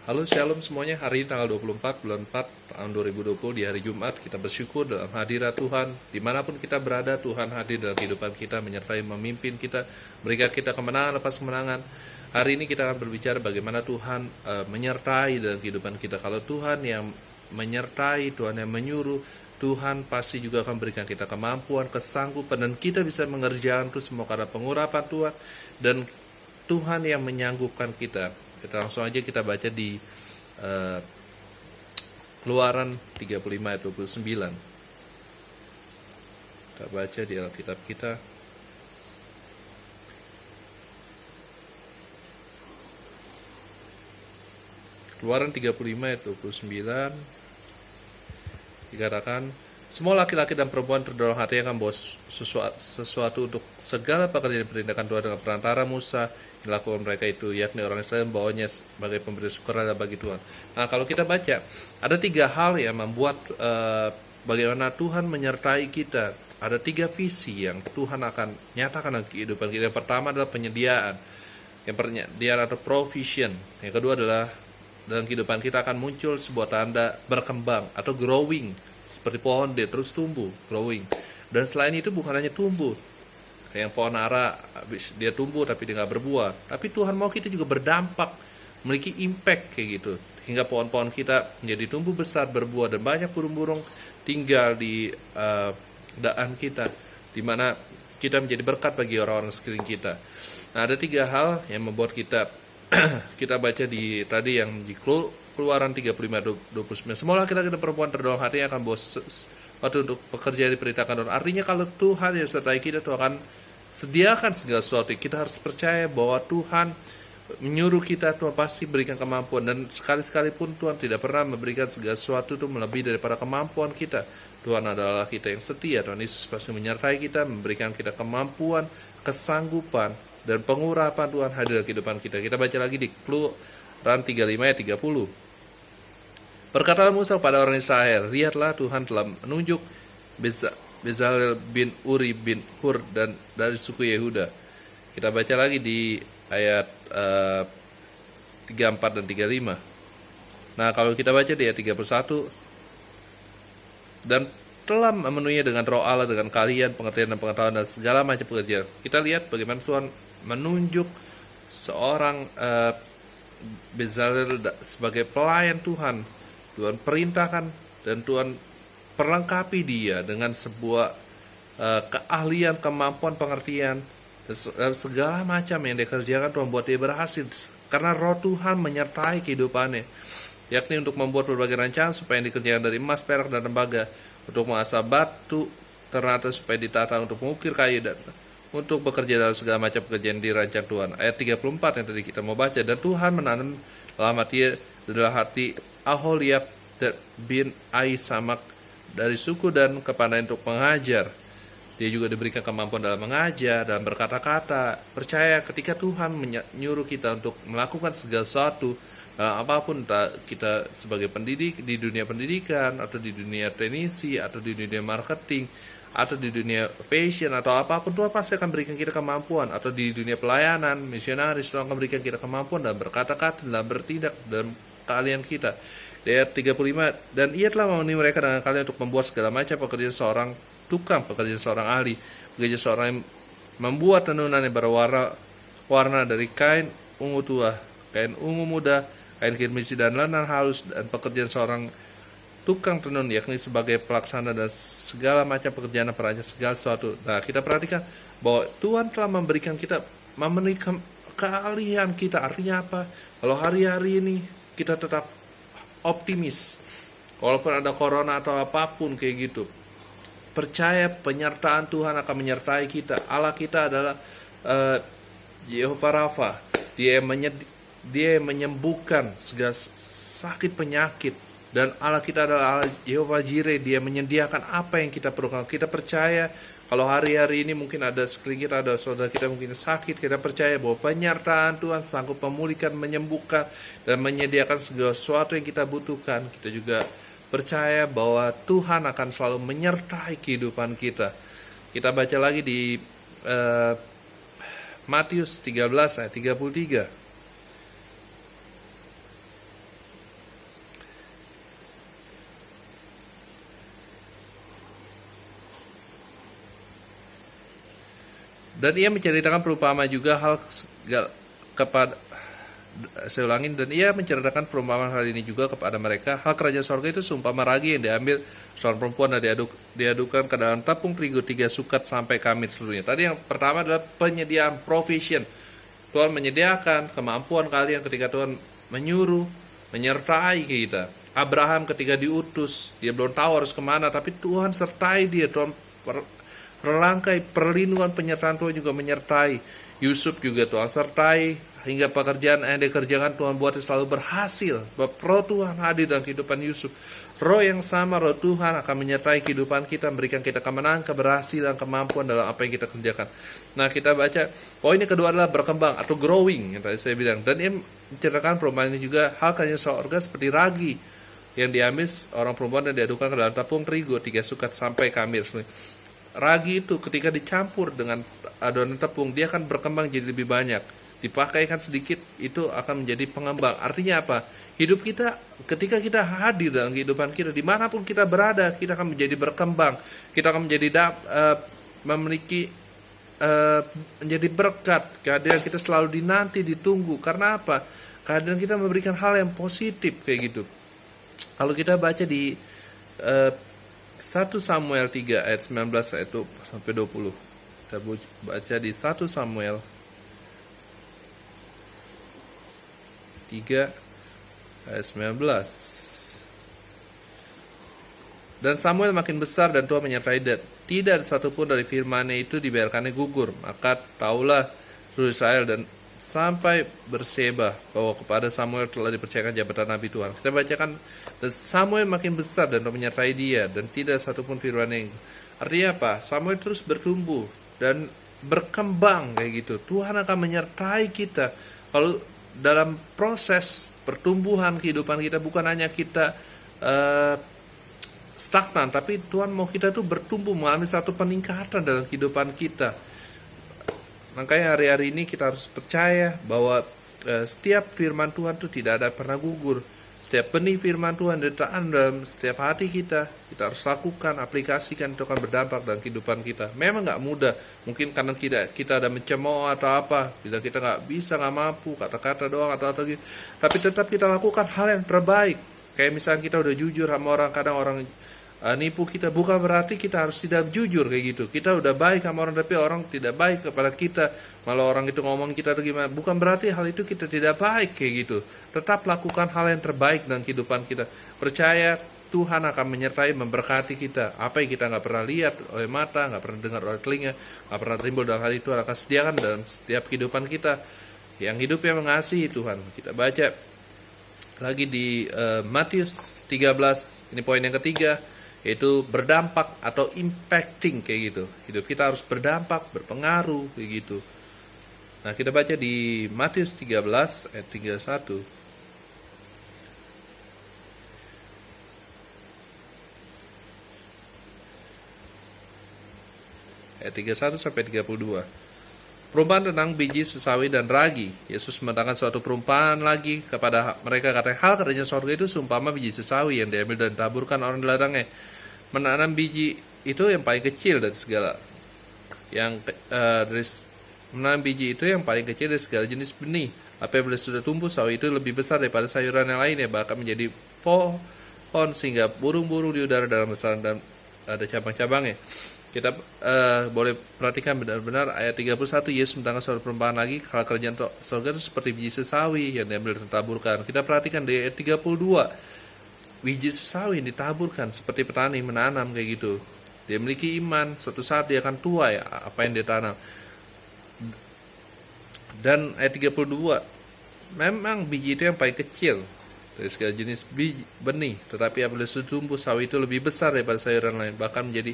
Halo Shalom semuanya, hari ini tanggal 24 bulan 4 tahun 2020 di hari Jumat. Kita bersyukur dalam hadirat Tuhan. Dimanapun kita berada, Tuhan hadir dalam kehidupan kita, menyertai memimpin kita, berikan kita kemenangan lepas kemenangan. Hari ini kita akan berbicara bagaimana Tuhan menyertai dalam kehidupan kita. Kalau Tuhan yang menyertai, Tuhan yang menyuruh, Tuhan pasti juga akan berikan kita kemampuan, kesanggupan, dan kita bisa mengerjakan itu semua karena pengurapan Tuhan, dan Tuhan yang menyanggupkan kita. Kita langsung aja kita baca di Keluaran 35 ayat 29. Kita baca di Alkitab kita. Keluaran 35 ayat 29 dikatakan, semua laki-laki dan perempuan terdorong hatinya akan bawa sesuatu untuk segala pekerjaan diperintahkan Tuhan dengan perantara Musa dilakukan mereka itu, yakni orang Israel membawanya sebagai pemberi syukur bagi Tuhan. Nah, kalau kita baca, ada 3 hal yang membuat bagaimana Tuhan menyertai kita. Ada 3 visi yang Tuhan akan nyatakan dalam kehidupan kita. Yang pertama adalah penyediaan, yang penyediaan atau provision. Yang kedua adalah dalam kehidupan kita akan muncul sebuah tanda berkembang atau growing, seperti pohon dia terus tumbuh, growing. Dan selain itu bukan hanya tumbuh, kayak yang pohon ara, dia tumbuh tapi dia nggak berbuah. Tapi Tuhan mau kita juga berdampak, memiliki impact kayak gitu, hingga pohon-pohon kita menjadi tumbuh besar, berbuah, dan banyak burung-burung tinggal di daan kita, dimana kita menjadi berkat bagi orang-orang sekeliling kita. Nah, ada 3 hal yang membuat kita kita baca di tadi yang di Keluaran 35:29. Semua laki-laki dan perempuan terdorong hatinya akan bawa sesuatu untuk pekerjaan diperintahkan Tuhan. Artinya kalau Tuhan yang sertai kita, Tuhan akan sediakan segala sesuatu. Kita harus percaya bahwa Tuhan menyuruh kita, Tuhan pasti berikan kemampuan. Dan sekali-sekali pun Tuhan tidak pernah memberikan segala sesuatu itu melebihi daripada kemampuan kita. Tuhan adalah kita yang setia. Tuhan Yesus pasti menyertai kita, memberikan kita kemampuan, kesanggupan, dan pengurapan Tuhan hadir dalam kehidupan kita. Kita baca lagi di Keluaran 35 ayat 30. Berkatalah Musa kepada orang Israel, lihatlah Tuhan telah menunjuk Bezalel bin Uri bin Hur dan dari suku Yehuda. Kita baca lagi di ayat 34 dan 35. Nah, kalau kita baca di ayat 31, dan telah memenuhinya dengan roh Allah, dengan kalian, pengertian dan pengetahuan dan segala macam pekerjaan. Kita lihat bagaimana Tuhan menunjuk seorang Bezalel sebagai pelayan Tuhan. Tuhan perintahkan dan Tuhan perlengkapi dia dengan sebuah keahlian, kemampuan, pengertian, dan segala macam yang dia kerjakan. Tuhan buat dia berhasil karena roh Tuhan menyertai kehidupannya, yakni untuk membuat berbagai rancangan supaya yang dikerjakan dari emas, perak, dan tembaga, untuk mengasah batu ternate supaya ditata, untuk mengukir kayu, dan untuk bekerja dalam segala macam pekerjaan dirancang Tuhan. Ayat 34 yang tadi kita mau baca, dan Tuhan menanam dalam hati Aholiab bin Ahisamak dari suku dan kepandaian untuk mengajar. Dia juga diberikan kemampuan dalam mengajar, dalam berkata-kata. Percaya ketika Tuhan menyuruh kita untuk melakukan segala sesuatu, apapun, kita sebagai pendidik di dunia pendidikan, atau di dunia teknisi, atau di dunia marketing, atau di dunia fashion, atau apapun, Tuhan pasti akan berikan kita kemampuan. Atau di dunia pelayanan, misionaris, Tuhan akan berikan kita kemampuan dalam berkata-kata, dalam bertindak, dalam keahlian kita. Di ayat 35, dan ia telah memenuhi mereka dengan kalian untuk membuat segala macam pekerjaan seorang tukang, pekerjaan seorang ahli, pekerjaan seorang yang membuat tenunan yang berwarna dari kain ungu tua, kain ungu muda, kain kirmisi, dan lenan halus, dan pekerjaan seorang tukang tenun, yakni sebagai pelaksana dan segala macam pekerjaan dan perancang segala sesuatu. Nah, kita perhatikan bahwa Tuhan telah memberikan kita, memenuhi keahlian kita. Artinya apa? Kalau hari-hari ini kita tetap optimis, walaupun ada corona atau apapun kayak gitu, percaya penyertaan Tuhan akan menyertai kita. Allah kita adalah Jehovah Rafa. Dia yang menyembuhkan segala sakit penyakit. Dan Allah kita adalah Allah Jehovah Jireh. Dia menyediakan apa yang kita perlukan. Kita percaya kalau hari-hari ini mungkin ada sekeliling kita, ada saudara kita mungkin sakit, kita percaya bahwa penyertaan Tuhan sanggup memulihkan, menyembuhkan, dan menyediakan segala sesuatu yang kita butuhkan. Kita juga percaya bahwa Tuhan akan selalu menyertai kehidupan kita. Kita baca lagi di Matius 13 ayat 33. Dan ia menceritakan perumpamaan juga kepada saya ulangin, dan ia menceritakan perumpamaan hal ini juga kepada mereka. Hal kerajaan sorga itu seumpama ragi yang diambil seorang perempuan dan diadukan ke dalam tepung terigu 3 sukat sampai kamit seluruhnya. Tadi yang pertama adalah penyediaan, provision. Tuhan menyediakan kemampuan kalian ketika Tuhan menyuruh, menyertai kita. Abraham ketika diutus, dia belum tahu harus kemana, tapi Tuhan sertai dia. Tuhan perlangkai perlindungan, penyertaan Tuhan juga menyertai. Yusuf juga Tuhan sertai, hingga pekerjaan yang dikerjakan Tuhan buat selalu berhasil. Roh Tuhan hadir dalam kehidupan Yusuf. Roh yang sama, roh Tuhan akan menyertai kehidupan kita, memberikan kita kemenangan, keberhasilan, kemampuan dalam apa yang kita kerjakan. Nah, kita baca poin yang kedua adalah berkembang atau growing yang tadi saya bilang. Dan ini menceritakan perumpamaan ini juga hal kerajaan sorga seperti ragi yang diambil orang perempuan dan diadukan ke dalam tepung terigu 3 sukat sampai kamir. Ragi itu ketika dicampur dengan adonan tepung, dia akan berkembang jadi lebih banyak. Dipakaikan sedikit, itu akan menjadi pengembang. Artinya apa? Hidup kita, ketika kita hadir dalam kehidupan kita, dimanapun kita berada, kita akan menjadi berkembang. Kita akan menjadi memiliki menjadi berkat. Kehadiran kita selalu dinanti, ditunggu. Karena apa? Kehadiran kita memberikan hal yang positif kayak gitu. Kalau kita baca di 1 Samuel 3 ayat 19 ayat sampai 20. Kita baca di 1 Samuel 3 ayat 19. Dan Samuel makin besar dan Tuhan menyertai dia. Tidak ada satupun dari firman-Nya itu dibiarkannya gugur. Maka taulah seluruh Israel dan sampai Berseba bahwa kepada Samuel telah dipercayakan jabatan Nabi Tuhan. Kita bacakan, dan Samuel makin besar dan menyertai dia, dan tidak satupun firman-Nya. Artinya apa? Samuel terus bertumbuh dan berkembang kayak gitu. Tuhan akan menyertai kita. Kalau dalam proses pertumbuhan kehidupan kita, bukan hanya kita stagnan, tapi Tuhan mau kita tuh bertumbuh, mengalami satu peningkatan dalam kehidupan kita. Makanya hari-hari ini kita harus percaya bahwa setiap firman Tuhan itu tidak ada pernah gugur. Setiap benih firman Tuhan ditanam dalam setiap hati kita harus lakukan, aplikasikan, itu akan berdampak dalam kehidupan kita. Memang nggak mudah, mungkin karena kita ada mencemooh atau apa, kita nggak bisa, nggak mampu, kata-kata doang atau gitu. Tapi tetap kita lakukan hal yang terbaik. Kayak misalnya kita udah jujur sama orang, kadang orang nipu kita, bukan berarti kita harus tidak jujur kayak gitu. Kita udah baik sama orang, tapi orang tidak baik kepada kita, malah orang itu ngomong kita atau gimana, bukan berarti hal itu kita tidak baik kayak gitu. Tetap lakukan hal yang terbaik dalam kehidupan kita. Percaya Tuhan akan menyertai, memberkati kita. Apa yang kita nggak pernah lihat oleh mata, nggak pernah dengar oleh telinga, nggak pernah timbul dalam hal itu, akan sediakan dalam setiap kehidupan kita. Yang hidup yang mengasihi Tuhan. Kita baca lagi di Matius 13, ini poin yang ketiga, yaitu berdampak atau impacting kayak gitu. Hidup kita harus berdampak, berpengaruh kayak gitu. Nah, kita baca di Matius 13 ayat 31. Ayat 31 sampai 32. Perumpamaan tentang biji sesawi dan ragi. Yesus mendatangkan suatu perumpamaan lagi kepada mereka, katanya, hal kerajaan sorga itu seumpama biji sesawi yang diambil dan ditaburkan orang di ladangnya. Menanam biji itu yang paling kecil dari segala menanam biji itu yang paling kecil dari segala jenis benih. Apabila sudah tumbuh, sawi itu lebih besar daripada sayuran yang lainnya, bahkan menjadi pohon sehingga burung-burung di udara dalam besaran dan ada cabang-cabangnya. Kita boleh perhatikan benar-benar ayat 31, Yesus mendatangkan suatu perumpamaan lagi, hal kerajaan surga itu seperti biji sesawi yang diambil dan ditaburkan. Kita perhatikan di ayat 32. Biji sesawi yang ditaburkan seperti petani menanam kayak gitu. Dia memiliki iman, suatu saat dia akan tuai apa yang dia tanam. Dan ayat 32, memang biji itu yang paling kecil dari segala jenis benih, tetapi apabila sudah tumbuh, sawi itu lebih besar daripada sayuran lain, bahkan menjadi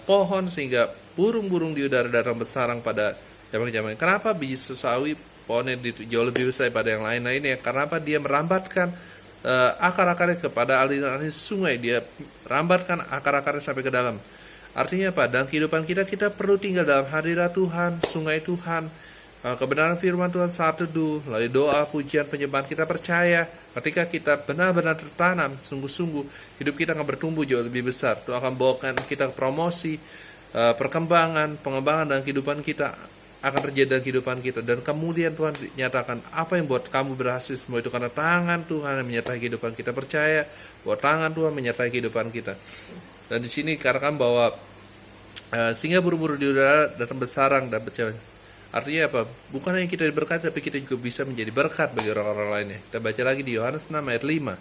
pohon sehingga burung-burung di udara datang bersarang pada cabang-cabang. Kenapa biji sesawi pohonnya jauh lebih besar daripada yang lain-lainnya? Karena apa? Dia merambatkan akar-akarnya kepada aliran sungai. Dia rambatkan akar-akarnya sampai ke dalam. Artinya apa? Dalam kehidupan kita perlu tinggal dalam hadirat Tuhan, sungai Tuhan, kebenaran firman Tuhan saat teduh, lalu doa, pujian, penyembahan. Kita percaya ketika kita benar-benar tertanam sungguh-sungguh, hidup kita akan bertumbuh jauh lebih besar. Tuhan akan bawakan kita ke promosi, pengembangan dalam kehidupan kita akan terjadi dalam kehidupan kita. Dan kemudian Tuhan nyatakan, apa yang buat kamu berhasil semua itu karena tangan Tuhan yang menyertai kehidupan kita. Percaya bahwa tangan Tuhan menyertai kehidupan kita. Dan di sini dikatakan bahwa singa buru-buru di udara datang bersarang dan berjalan. Artinya apa? Bukan hanya kita diberkati, tapi kita juga bisa menjadi berkat bagi orang-orang lainnya. Kita baca lagi di Yohanes 6 ayat 5.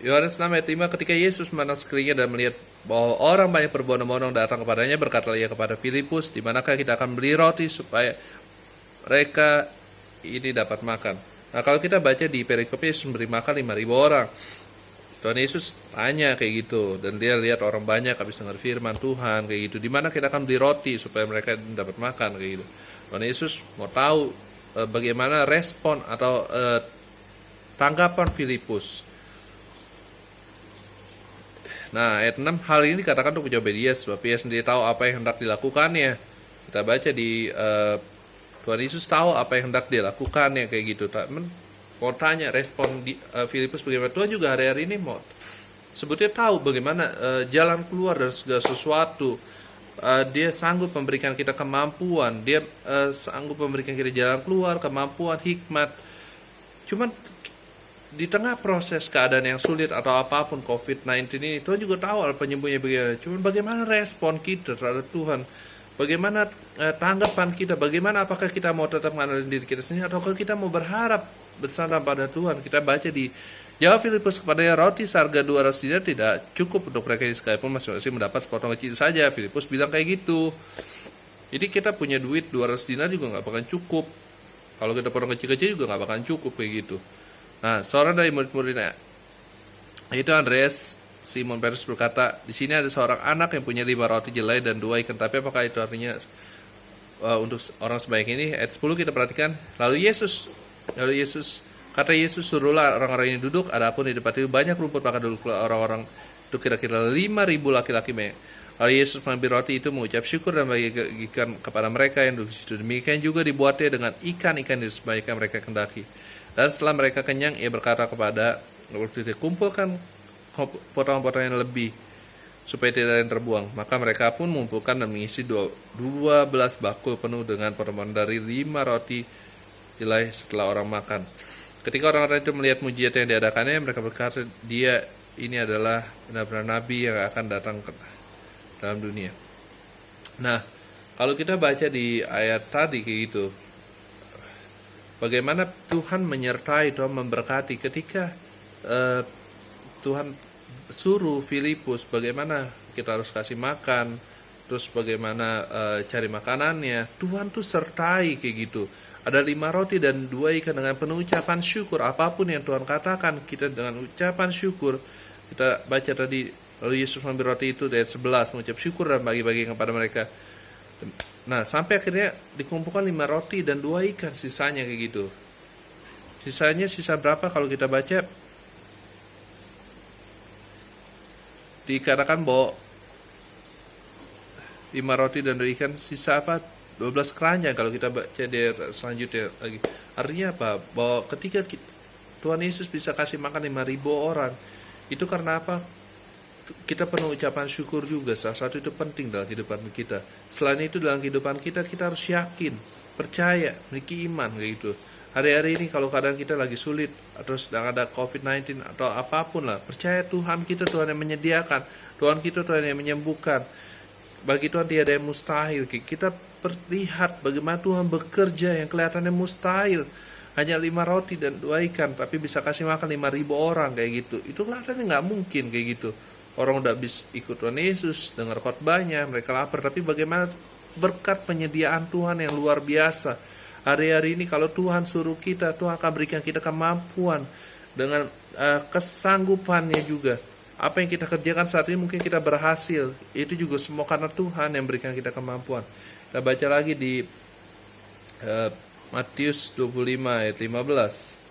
Yohanes 6 ayat 5, ketika Yesus memandang sekelilingnya dan melihat bahwa orang banyak berbondong-bondong datang kepadanya, berkatalah ia kepada Filipus, di manakah kita akan beli roti supaya mereka ini dapat makan. Nah, kalau kita baca di perikop, Yesus memberi makan 5.000 orang. Tuhan Yesus tanya kayak gitu, dan dia lihat orang banyak habis dengar firman Tuhan kayak gitu. Di mana kita akan beli roti supaya mereka dapat makan kayak gitu. Tuhan Yesus mau tahu bagaimana respon atau tanggapan Filipus. Nah, ayat 6, hal ini dikatakan untuk mencobai dia, sebab ia sendiri tahu apa yang hendak dilakukannya. Kita baca di Tuhan Yesus tahu apa yang hendak dilakukannya kayak gitu. Mau tanya respon Filipus bagaimana. Tuhan juga hari-hari ini mau sebetulnya tahu bagaimana jalan keluar dari segala sesuatu. Dia sanggup memberikan kita kemampuan, dia sanggup memberikan kita jalan keluar, kemampuan, hikmat. Cuman di tengah proses keadaan yang sulit atau apapun COVID-19 ini, Tuhan juga tahu penyembuhnya bagaimana. Cuman bagaimana respon kita terhadap Tuhan, bagaimana tanggapan kita, bagaimana apakah kita mau tetap mengandalkan diri kita sendiri atau kita mau berharap bersandar pada Tuhan. Kita baca di jawab Filipus kepadanya, roti seharga 200 dinar tidak cukup untuk mereka ini, sekalipun masing-masing mendapat sepotong kecil saja. Filipus bilang kayak gitu. Jadi kita punya duit 200 dinar juga gak bakal cukup. Kalau kita potong kecil-kecil juga gak bakal cukup kayak gitu. Nah, seorang dari murid-muridnya itu Andreas, Simon Petrus berkata, di sini ada seorang anak yang punya 5 roti jelai dan 2 ikan. Tapi apakah itu artinya untuk orang sebanyak ini? Ayat 10 kita perhatikan. Lalu Yesus, kata Yesus, suruhlah orang-orang ini duduk. Adapun di depan itu banyak rumput, maka duduklah orang-orang itu kira-kira 5.000 laki-laki. Lalu Yesus mengambil roti itu, mengucap syukur dan bagikan kepada mereka yang duduk di situ. Demikian juga dibuatnya dengan ikan-ikan di sebanyak mereka kendaki. Dan setelah mereka kenyang, ia berkata kepada waktu itu, kumpulkan potongan-potongan yang lebih, supaya tidak ada yang terbuang. Maka mereka pun mengumpulkan dan mengisi 12 bakul penuh dengan potongan dari 5 roti jelai setelah orang makan. Ketika orang-orang itu melihat mujizat yang diadakannya, mereka berkata, dia ini adalah benar-benar nabi yang akan datang ke dalam dunia. Nah, kalau kita baca di ayat tadi kayak gitu, bagaimana Tuhan menyertai, Tuhan memberkati ketika Tuhan suruh Filipus bagaimana kita harus kasih makan, terus bagaimana cari makanannya. Tuhan tuh sertai kayak gitu. Ada 5 roti dan 2 ikan dengan penuh ucapan syukur. Apapun yang Tuhan katakan, kita dengan ucapan syukur. Kita baca tadi, lalu Yesus mengambil roti itu dari 11, mengucap syukur dan bagi-bagi kepada mereka. Nah, sampai akhirnya dikumpulkan 5 roti dan 2 ikan sisanya kayak gitu. Sisanya sisa berapa kalau kita baca? Dikatakan bahwa 5 roti dan 2 ikan, sisa apa? 12 keranjang kalau kita baca di selanjutnya lagi. Artinya apa? Bahwa ketika Tuhan Yesus bisa kasih makan 5.000 orang, itu karena apa? Kita penuh ucapan syukur juga. Salah satu itu penting dalam kehidupan kita. Selain itu dalam kehidupan kita harus yakin, percaya, memiliki iman kayak gitu. Hari-hari ini kalau keadaan kita lagi sulit atau sedang ada COVID-19 atau apapun lah, percaya Tuhan kita, Tuhan yang menyediakan, Tuhan kita, Tuhan yang menyembuhkan. Bagi Tuhan tiada yang mustahil. Kita lihat bagaimana Tuhan bekerja yang kelihatannya mustahil. Hanya 5 roti dan 2 ikan, tapi bisa kasih makan 5.000 orang kayak gitu. Itu kelihatannya nggak mungkin kayak gitu. Orang udah habis ikut Tuhan Yesus, dengar khotbahnya, mereka lapar. Tapi bagaimana berkat penyediaan Tuhan yang luar biasa. Hari-hari ini kalau Tuhan suruh kita, Tuhan akan berikan kita kemampuan dengan kesanggupannya juga. Apa yang kita kerjakan saat ini mungkin kita berhasil. Itu juga semua karena Tuhan yang berikan kita kemampuan. Kita baca lagi di Matius 25 ayat 15.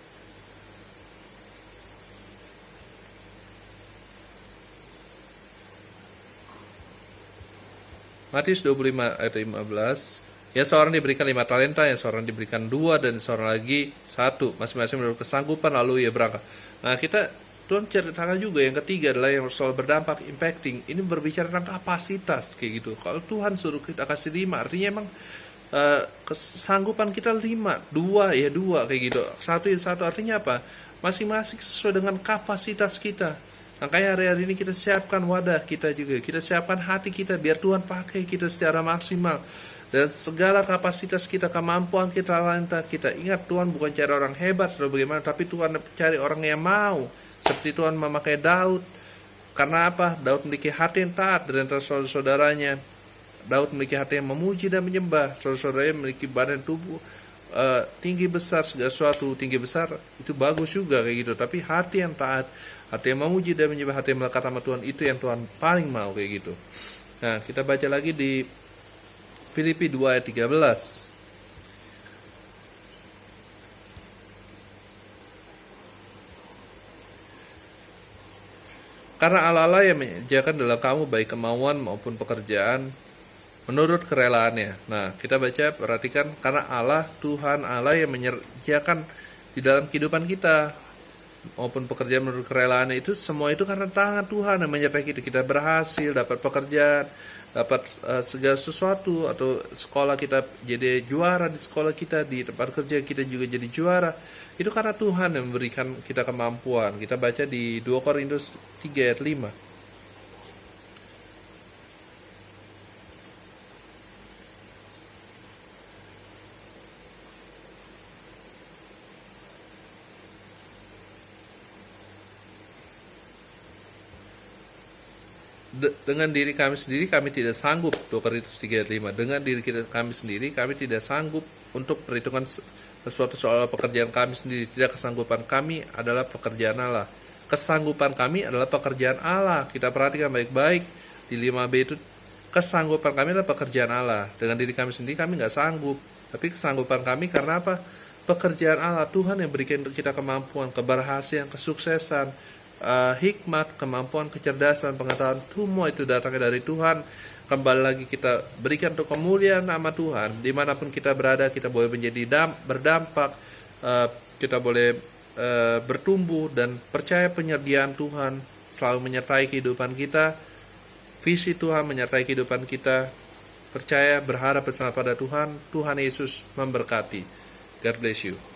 Matius 25 ayat 15. Ya seorang diberikan 5 talenta, yang seorang diberikan 2, dan seorang lagi 1. Masing-masing menurut kesanggupan, lalu ia berangkat. Nah Tuhan ceritakan juga yang ketiga adalah yang soal berdampak, impacting. Ini berbicara tentang kapasitas kayak gitu. Kalau Tuhan suruh kita kasih 5, artinya emang kesanggupan kita 5, 2 ya 2 kayak gitu. 1 ya 1, artinya apa? Masing-masing sesuai dengan kapasitas kita. Makanya hari-hari ini kita siapkan wadah kita juga, kita siapkan hati kita biar Tuhan pakai kita secara maksimal. Dan segala kapasitas kita, kemampuan kita, talenta kita. Ingat, Tuhan bukan cari orang hebat atau bagaimana, tapi Tuhan cari orang yang mau. Seperti Tuhan memakai Daud. Karena apa? Daud memiliki hati yang taat dari antara saudara-saudaranya. Daud memiliki hati yang memuji dan menyembah. Saudara-saudaranya memiliki badan tubuh tinggi besar, segala sesuatu tinggi besar, itu bagus juga kayak gitu. Tapi hati yang taat, hati yang memuji dan menyembah, hati yang melekat sama Tuhan, itu yang Tuhan paling mau kayak gitu. Nah, kita baca lagi di Filipi 2 ayat 13. Karena Allah yang menyediakan dalam kamu baik kemauan maupun pekerjaan menurut kerelaannya. Nah, kita baca, perhatikan, karena Allah, Tuhan Allah yang menyediakan di dalam kehidupan kita maupun pekerjaan menurut kerelaannya, itu semua itu karena tangan Tuhan yang menyertai kita. Kita berhasil, dapat pekerjaan, dapat segala sesuatu, atau sekolah kita jadi juara di sekolah kita, di tempat kerja kita juga jadi juara. Itu karena Tuhan yang memberikan kita kemampuan. Kita baca di 2 Korintus 3 ayat 5. Dengan diri kami sendiri kami tidak sanggup, 2 Korintus 3 ayat 5. Dengan diri kami sendiri kami tidak sanggup untuk perhitungan sesuatu soal pekerjaan kami sendiri. Tidak, kesanggupan kami adalah pekerjaan Allah. Kesanggupan kami adalah pekerjaan Allah. Kita perhatikan baik-baik di 5b itu, kesanggupan kami adalah pekerjaan Allah. Dengan diri kami sendiri kami nggak sanggup, tapi kesanggupan kami karena apa? Pekerjaan Allah. Tuhan yang berikan kita kemampuan, keberhasilan, kesuksesan, hikmat, kemampuan, kecerdasan, pengetahuan, semua itu datangnya dari Tuhan. Kembali lagi kita berikan untuk kemuliaan nama Tuhan. Dimanapun kita berada, kita boleh menjadi berdampak, kita boleh bertumbuh, dan percaya penyerdiaan Tuhan selalu menyertai kehidupan kita. Visi Tuhan menyertai kehidupan kita. Percaya, berharap bersama pada Tuhan. Tuhan Yesus memberkati. God bless you.